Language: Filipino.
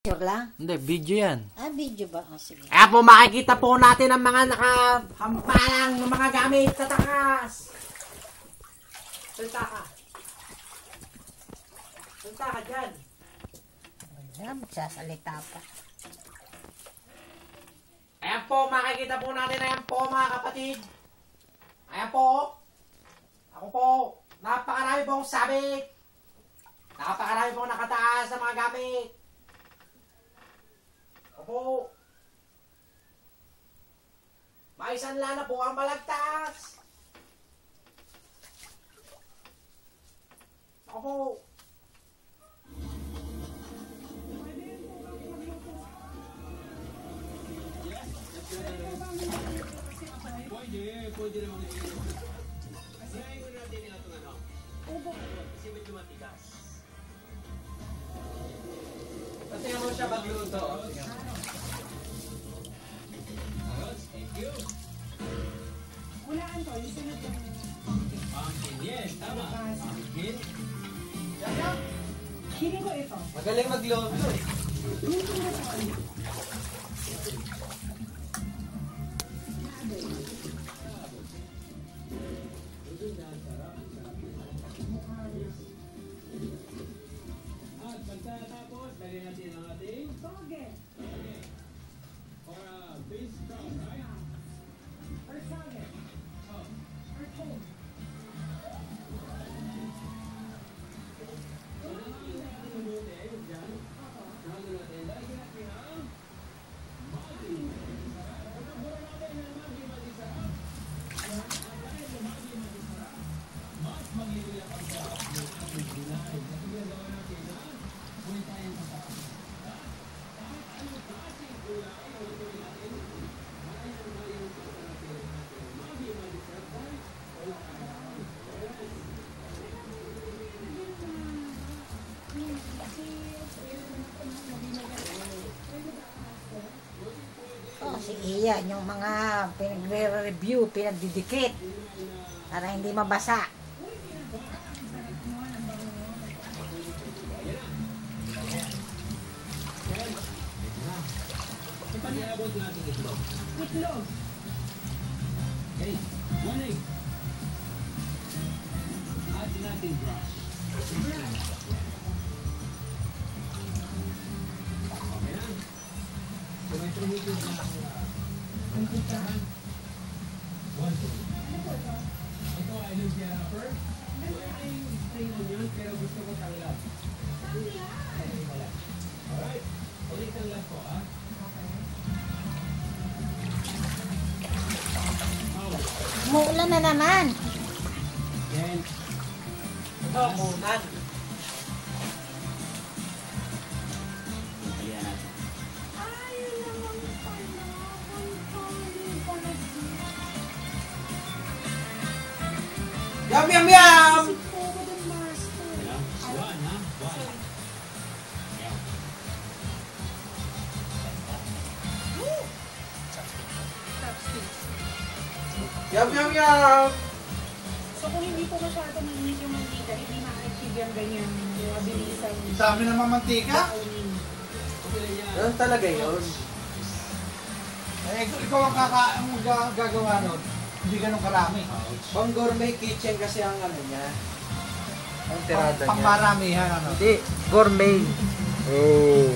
Picture lang? Hindi, video yan. Ah, video ba? Oh, sige. Kaya po makikita po natin ang mga nakahampalang ng mga gamit sa taas. Salta ka. Salta ka dyan. Ayan, sasalita pa. Ayan po, makikita po natin. Ayan po mga kapatid. Ayan po. Ako po. Napakarami pong sabit. Napakarami pong nakataas sa mga gamit. Opo. Maisanla na po ang malagtas. Opo. Pwede naman ito. Kasi ayaw natin nila itong ano. Kasi medyo matigas. Kasi mo siya magluto. Thank you. Ulaan to, isa na to. Pumpkin, yes, tama. Pumpkin. Feeling ko ito. Magaling magluto eh. Luto na to. At pagkatapos, dali natin ang ating Toge. or beans sprout, right? Or sage. Or toge. Oh, si Ian, yung mga pinagre-review, pinagdidikit para hindi mabasa. Ipaniabot natin itlog. Itlog. Okay, 1 egg. Add natin brush. Okay na. So may primitive na ang kutsara. 1, 2. Ito ay lumpia wrapper. Wala tayong spring onion pero gusto ko tanglad. Tanglad? Alright. Ulit tanglad ko ah. Umuulan na naman. Then, Ito, munan. ayan. Ay, naman pala. Yum, yum, yum! Toge the master. Ayan. 1 ha? 1. Ayan. Yum, yum, yum! So kung hindi po masyado mainit yung mantika, hindi ma-achieve yung ganyan. Yung mabilisan. Dami naman mantika. Okay lang yan. Ganun talaga yun. Eh, ikaw ang gagawa nun. Hindi ganun karami. Pang gourmet kitchen kasi ang ano niya. Ang tirada niya. Pangmaramihan ano. Hindi, gourmet. Oh.